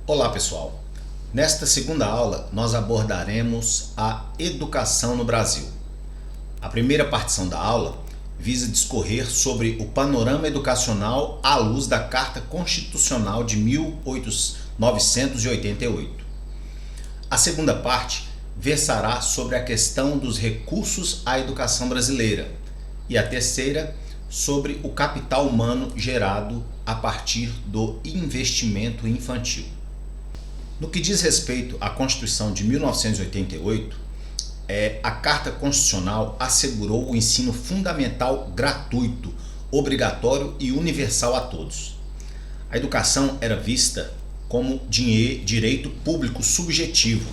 Olá pessoal, nesta segunda aula nós abordaremos a educação no Brasil. A primeira partição da aula visa discorrer sobre o panorama educacional à luz da Carta Constitucional de 1988. A segunda parte versará sobre a questão dos recursos à educação brasileira e a terceira sobre o capital humano gerado a partir do investimento infantil. No que diz respeito à Constituição de 1988, a Carta Constitucional assegurou o ensino fundamental gratuito, obrigatório e universal a todos. A educação era vista como direito público subjetivo,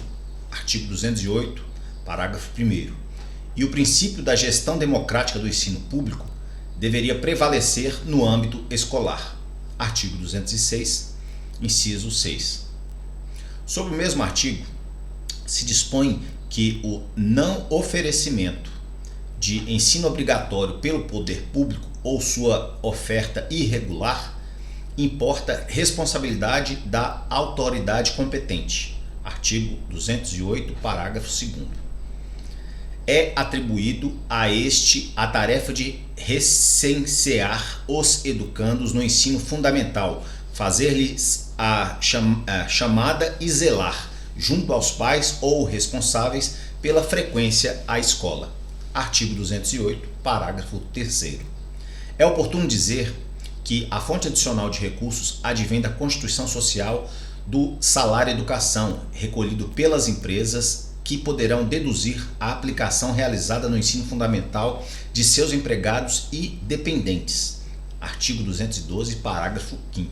artigo 208, parágrafo 1º, e o princípio da gestão democrática do ensino público deveria prevalecer no âmbito escolar, artigo 206, inciso 6. Sob o mesmo artigo, se dispõe que o não oferecimento de ensino obrigatório pelo poder público ou sua oferta irregular importa responsabilidade da autoridade competente. Artigo 208, parágrafo 2º. É atribuído a este a tarefa de recensear os educandos no ensino fundamental, fazer-lhes a chamada e zelar, junto aos pais ou responsáveis, pela frequência à escola. Artigo 208, parágrafo 3º. É oportuno dizer que a fonte adicional de recursos advém da Constituição Social do salário educação, recolhido pelas empresas, que poderão deduzir a aplicação realizada no ensino fundamental de seus empregados e dependentes. Artigo 212, parágrafo 5º.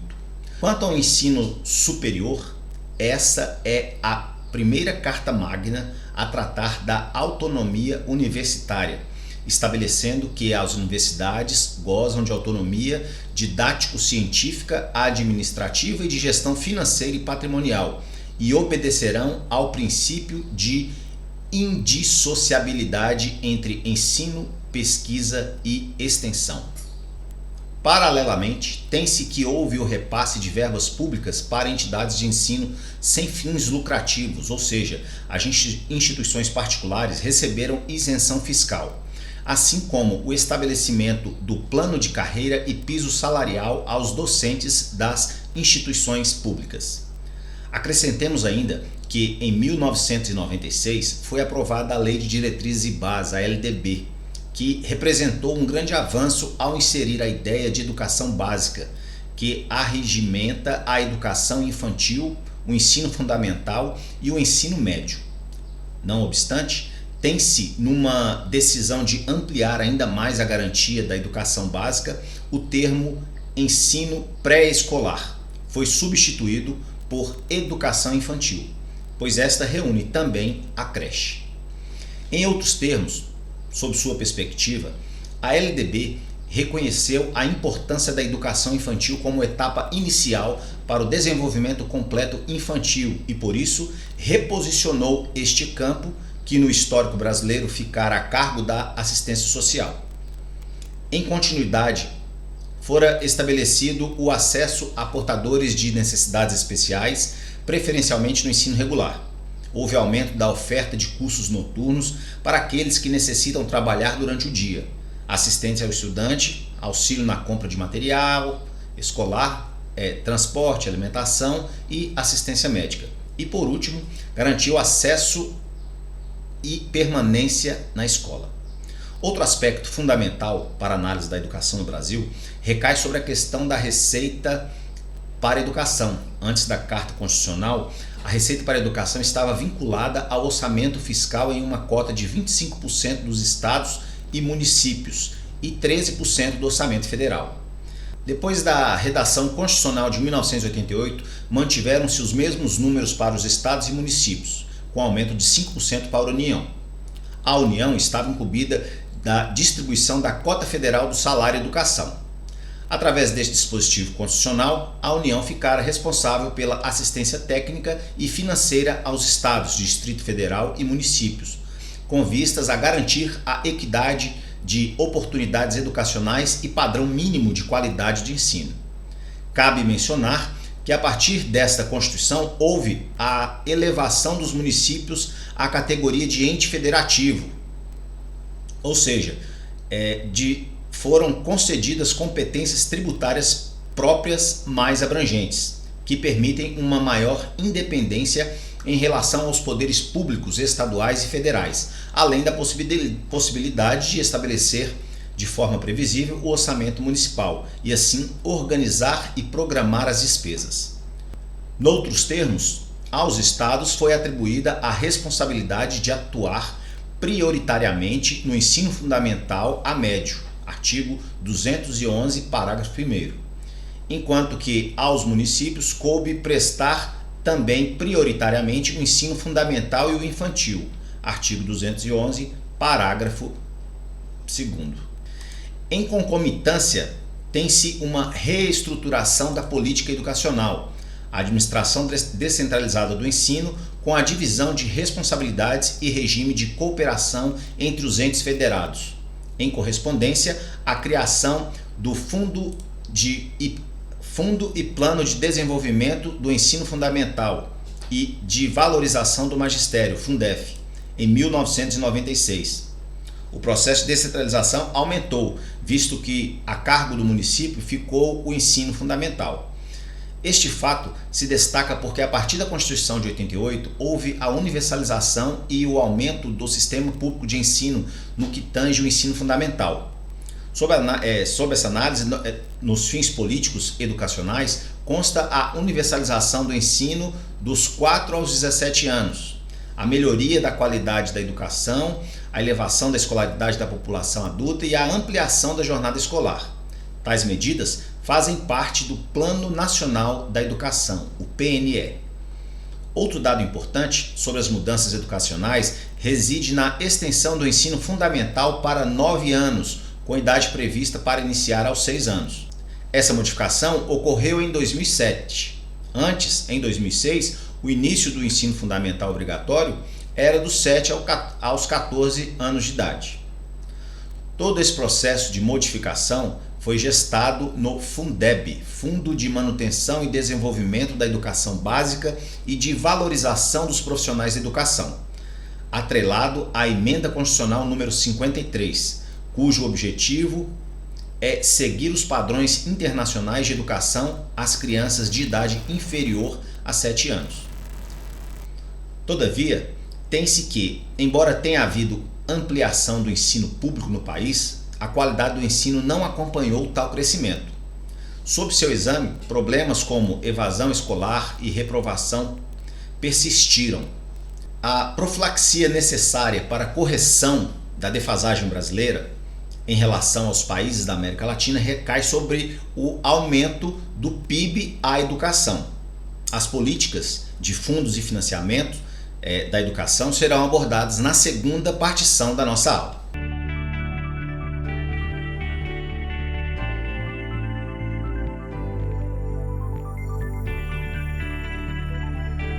Quanto ao ensino superior, essa é a primeira carta magna a tratar da autonomia universitária, estabelecendo que as universidades gozam de autonomia didático-científica, administrativa e de gestão financeira e patrimonial, e obedecerão ao princípio de indissociabilidade entre ensino, pesquisa e extensão. Paralelamente, tem-se que houve o repasse de verbas públicas para entidades de ensino sem fins lucrativos, ou seja, as instituições particulares receberam isenção fiscal, assim como o estabelecimento do plano de carreira e piso salarial aos docentes das instituições públicas. Acrescentemos ainda que em 1996 foi aprovada a Lei de Diretrizes e Bases, a LDB, que representou um grande avanço ao inserir a ideia de educação básica, que arregimenta a educação infantil, o ensino fundamental e o ensino médio. Não obstante, tem-se, numa decisão de ampliar ainda mais a garantia da educação básica, o termo ensino pré-escolar foi substituído por educação infantil, pois esta reúne também a creche. Em outros termos, sob sua perspectiva, a LDB reconheceu a importância da educação infantil como etapa inicial para o desenvolvimento completo infantil e, por isso, reposicionou este campo, que no histórico brasileiro ficara a cargo da assistência social. Em continuidade, fora estabelecido o acesso a portadores de necessidades especiais, preferencialmente no ensino regular. Houve aumento da oferta de cursos noturnos para aqueles que necessitam trabalhar durante o dia, assistência ao estudante, auxílio na compra de material escolar, transporte, alimentação e assistência médica. E por último, garantiu acesso e permanência na escola. Outro aspecto fundamental para a análise da educação no Brasil recai sobre a questão da receita para a educação. Antes da Carta Constitucional, a receita para a educação estava vinculada ao orçamento fiscal em uma cota de 25% dos estados e municípios e 13% do orçamento federal. Depois da redação constitucional de 1988, mantiveram-se os mesmos números para os estados e municípios, com aumento de 5% para a União. A União estava incumbida da distribuição da cota federal do salário educação. Através deste dispositivo constitucional, a União ficara responsável pela assistência técnica e financeira aos estados, Distrito Federal e municípios, com vistas a garantir a equidade de oportunidades educacionais e padrão mínimo de qualidade de ensino. Cabe mencionar que a partir desta Constituição houve a elevação dos municípios à categoria de ente federativo, ou seja, foram concedidas competências tributárias próprias mais abrangentes, que permitem uma maior independência em relação aos poderes públicos estaduais e federais, além da possibilidade de estabelecer de forma previsível o orçamento municipal e assim organizar e programar as despesas. Noutros termos, aos estados foi atribuída a responsabilidade de atuar prioritariamente no ensino fundamental a médio, artigo 211, parágrafo 1º, enquanto que aos municípios coube prestar também prioritariamente o ensino fundamental e o infantil, artigo 211, parágrafo 2º. Em concomitância, tem-se uma reestruturação da política educacional, a administração descentralizada do ensino, com a divisão de responsabilidades e regime de cooperação entre os entes federados. Em correspondência, a criação do Fundo e Plano de Desenvolvimento do Ensino Fundamental e de Valorização do Magistério, Fundef, em 1996. O processo de descentralização aumentou, visto que a cargo do município ficou o ensino fundamental. Este fato se destaca porque a partir da Constituição de 88 houve a universalização e o aumento do sistema público de ensino no que tange o ensino fundamental. Sob essa análise, nos fins políticos educacionais, consta a universalização do ensino dos 4 aos 17 anos, a melhoria da qualidade da educação, a elevação da escolaridade da população adulta e a ampliação da jornada escolar. Tais medidas fazem parte do Plano Nacional da Educação, o PNE. Outro dado importante sobre as mudanças educacionais reside na extensão do ensino fundamental para 9 anos, com idade prevista para iniciar aos 6 anos. Essa modificação ocorreu em 2007. Antes, em 2006, o início do ensino fundamental obrigatório era dos 7 aos 14 anos de idade. Todo esse processo de modificação foi gestado no Fundeb, Fundo de Manutenção e Desenvolvimento da Educação Básica e de Valorização dos Profissionais da Educação, atrelado à Emenda Constitucional número 53, cujo objetivo é seguir os padrões internacionais de educação às crianças de idade inferior a 7 anos. Todavia, tem-se que, embora tenha havido ampliação do ensino público no país, a qualidade do ensino não acompanhou tal crescimento. Sob seu exame, problemas como evasão escolar e reprovação persistiram. A profilaxia necessária para a correção da defasagem brasileira em relação aos países da América Latina recai sobre o aumento do PIB à educação. As políticas de fundos e financiamento da educação serão abordadas na segunda partição da nossa aula.